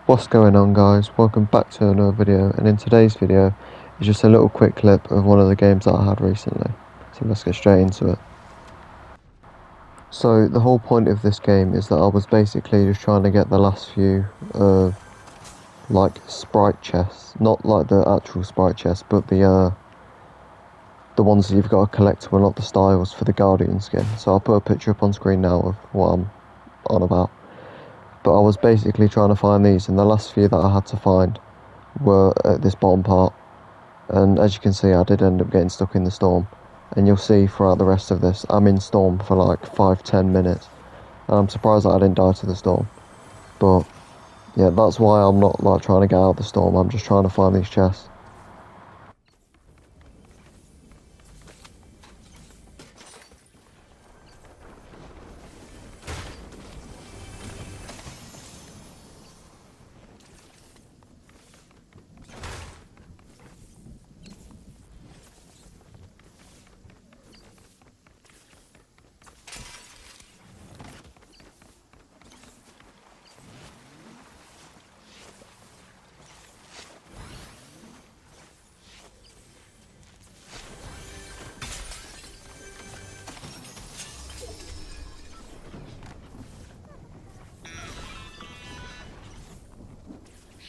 What's going on, guys? Welcome back to another video, and in today's video is just a little quick clip of one of the games that I had recently. So let's get straight into it. So the whole point of this game is that I was basically just trying to get the last few like sprite chests, not like the actual sprite chests, but the ones that you've got to collect to unlock the styles for the Guardian skin. So I'll put a picture up on screen now of what I'm on about. But I was basically trying to find these, and the last few that I had to find were at this bottom part. And as you can see, I did end up getting stuck in the storm. And you'll see throughout the rest of this, I'm in storm for like 5-10 minutes. And I'm surprised that I didn't die to the storm. But yeah, that's why I'm not like trying to get out of the storm. I'm just trying to find these chests.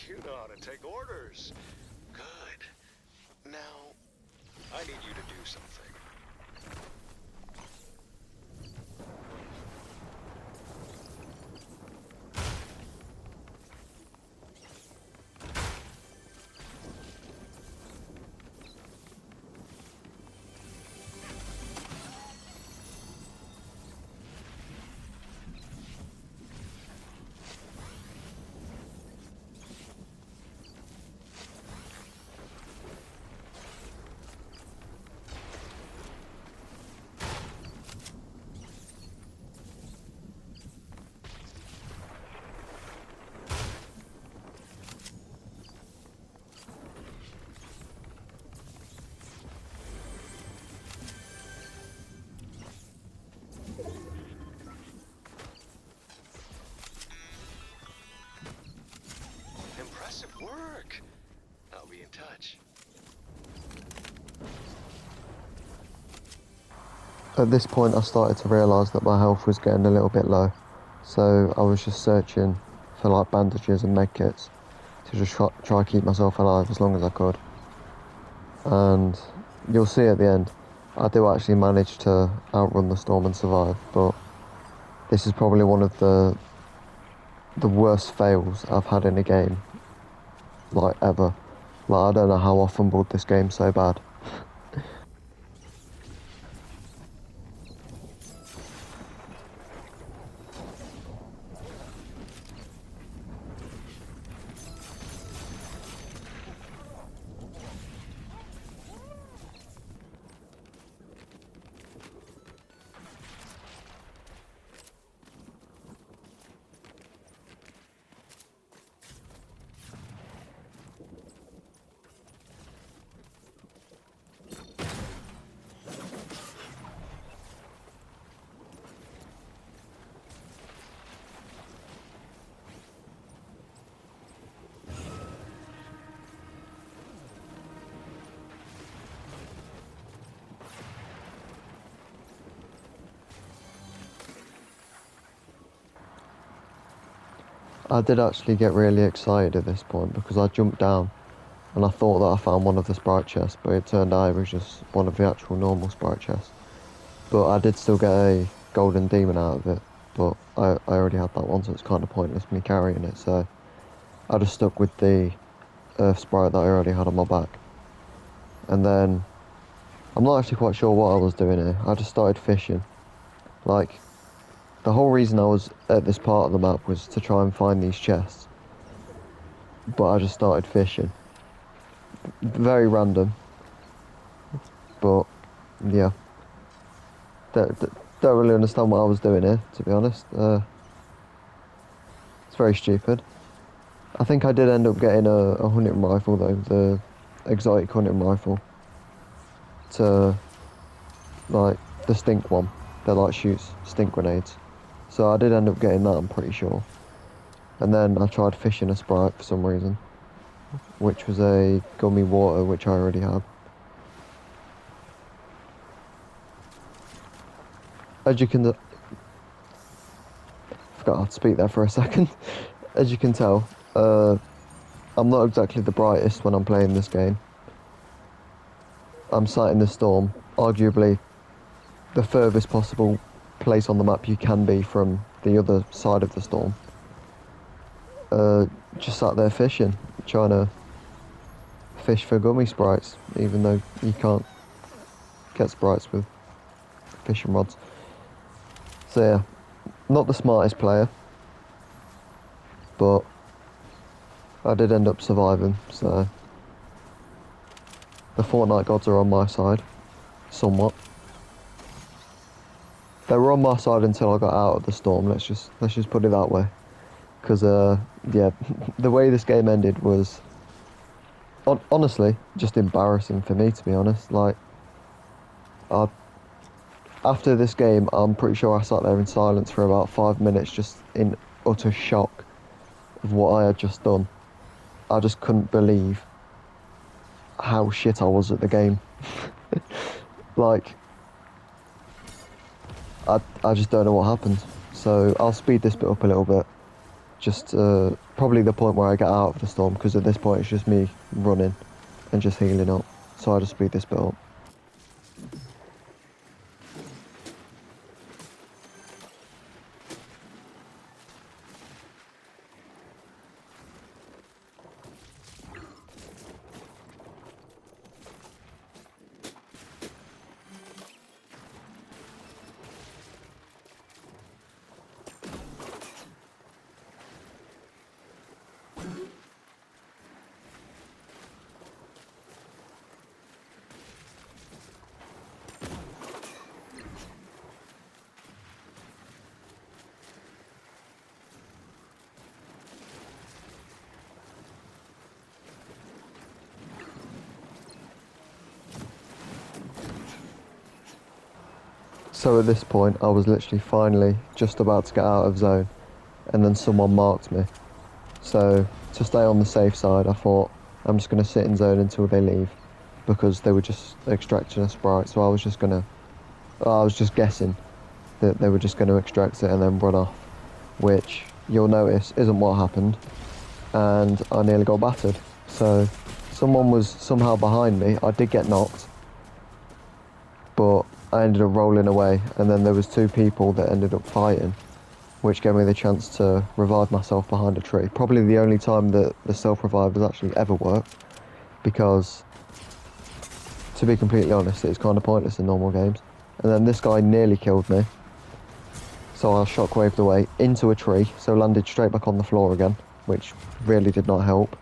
You know how to take orders. Good. Now, I need you to do something. Impressive work. I'll be in touch. At this point, I started to realise that my health was getting a little bit low. So I was just searching for like bandages and medkits to just try to keep myself alive as long as I could. And you'll see at the end, I do actually manage to outrun the storm and survive, but this is probably one of the worst fails I've had in a game, like ever. Like, I don't know how I fumbled this game so bad. I did actually get really excited at this point because I jumped down and I thought that I found one of the sprite chests, but it turned out it was just one of the actual normal sprite chests. But I did still get a golden demon out of it, but I already had that one, so it's kind of pointless me carrying it, so I just stuck with the earth sprite that I already had on my back. And then, I'm not actually quite sure what I was doing here. I just started fishing. Like, the whole reason I was at this part of the map was to try and find these chests. But I just started fishing. Very random. But, yeah. Don't really understand what I was doing here, to be honest. It's very stupid. I think I did end up getting a hunting rifle though, the exotic hunting rifle. To, like, the stink one that like shoots stink grenades. So I did end up getting that, I'm pretty sure. And then I tried fishing a Sprite for some reason, which was a gummy water, which I already had. As you can... forgot how to speak there for a second. As you can tell, I'm not exactly the brightest when I'm playing this game. I'm sat in the storm, arguably the furthest possible place on the map you can be from the other side of the storm. Just sat there fishing, trying to fish for gummy sprites, even though you can't get sprites with fishing rods. So yeah, not the smartest player, but I did end up surviving, so the Fortnite gods are on my side, somewhat. They were on my side until I got out of the storm. Let's just put it that way, because yeah, the way this game ended was honestly just embarrassing for me, to be honest. Like, after this game, I'm pretty sure I sat there in silence for about 5 minutes, just in utter shock of what I had just done. I just couldn't believe how shit I was at the game. Like, I just don't know what happened. So I'll speed this bit up a little bit. Just probably the point where I get out of the storm, because at this point it's just me running and just healing up. So I'll just speed this bit up. So at this point, I was literally finally just about to get out of zone, and then someone marked me. So to stay on the safe side, I thought I'm just going to sit in zone until they leave, because they were just extracting a Sprite. So I was just guessing that they were just going to extract it and then run off, which you'll notice isn't what happened, and I nearly got battered. So someone was somehow behind me. I did get knocked, but I ended up rolling away, and then there was two people that ended up fighting, which gave me the chance to revive myself behind a tree. Probably the only time that the self-revive has actually ever worked, because, to be completely honest, it's kind of pointless in normal games. And then this guy nearly killed me, so I shockwaved away into a tree, so landed straight back on the floor again, which really did not help.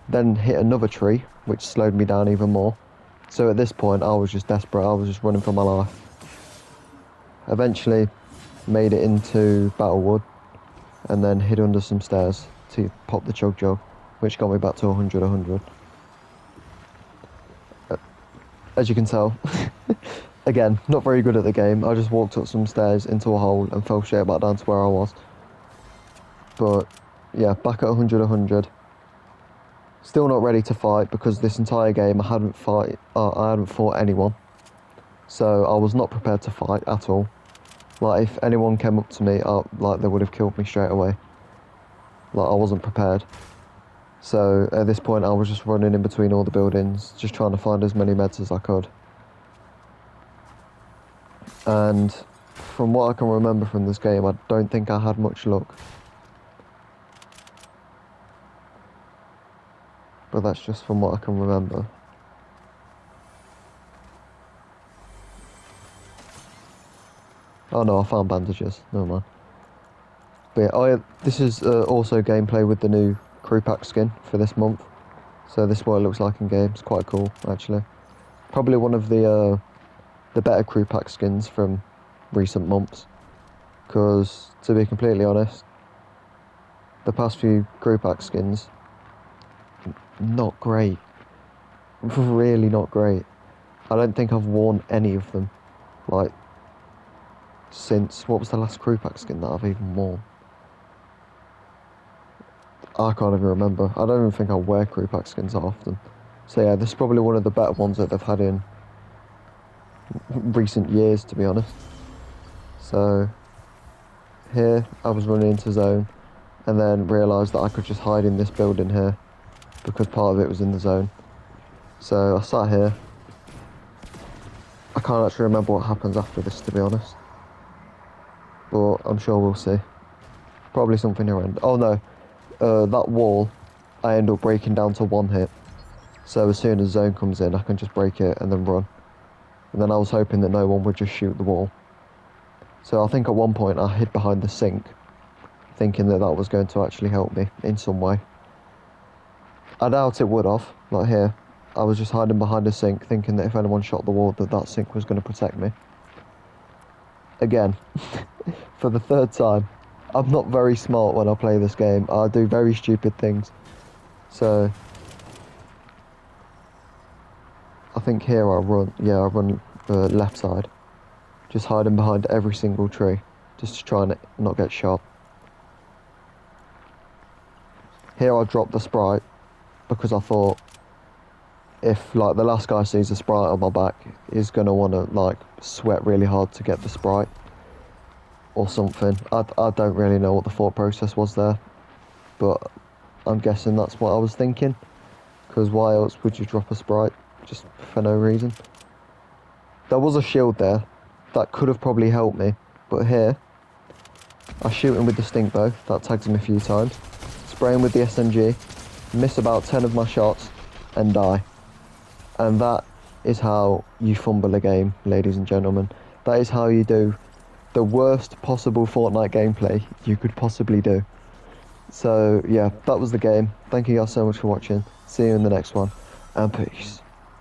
Then hit another tree, which slowed me down even more. So at this point, I was just desperate. I was just running for my life. Eventually, made it into Battlewood, and then hid under some stairs to pop the chug jug, which got me back to 100. As you can tell, again, not very good at the game. I just walked up some stairs into a hole and fell straight back down to where I was. But yeah, back at 100. Still not ready to fight, because this entire game I hadn't fought anyone, so I was not prepared to fight at all. Like, if anyone came up to me, like, they would have killed me straight away. Like, I wasn't prepared. So at this point I was just running in between all the buildings, just trying to find as many meds as I could. And from what I can remember from this game, I don't think I had much luck. But that's just from what I can remember. Oh no, I found bandages. Never mind. But yeah, this is also gameplay with the new crew pack skin for this month. So this is what it looks like in game. It's quite cool, actually. Probably one of the better crew pack skins from recent months. Because, to be completely honest, the past few crew pack skins, not great. Really not great. I don't think I've worn any of them, like, since, what was the last crew pack skin that I've even worn? I can't even remember. I don't even think I wear crew pack skins that often. So yeah, this is probably one of the better ones that they've had in recent years, to be honest. So here I was running into zone and then realised that I could just hide in this building here because part of it was in the zone. So I sat here. I can't actually remember what happens after this, to be honest. But I'm sure we'll see. Probably something horrendous. Oh no, that wall I end up breaking down to 1 hit. So as soon as zone comes in, I can just break it and then run. And then I was hoping that no one would just shoot the wall. So I think at one point I hid behind the sink, thinking that that was going to actually help me in some way. I doubt it would have, like here. I was just hiding behind a sink, thinking that if anyone shot the wall, that sink was going to protect me. Again, for the 3rd time, I'm not very smart when I play this game. I do very stupid things. So I think here I run left side. Just hiding behind every single tree, just to try and not get shot. Here I dropped the Sprite, because I thought if like the last guy sees a Sprite on my back, he's going to want to like sweat really hard to get the Sprite. Or something. I don't really know what the thought process was there, but I'm guessing that's what I was thinking, because why else would you drop a Sprite just for no reason? There was a shield there that could have probably helped me, but here I shoot him with the stink bow, that tags him a few times, spray him with the SMG, miss about 10 of my shots and die. And that is how you fumble a game, ladies and gentlemen. That is how you do the worst possible Fortnite gameplay you could possibly do. So yeah, that was the game. Thank you guys so much for watching. See you in the next one, and peace.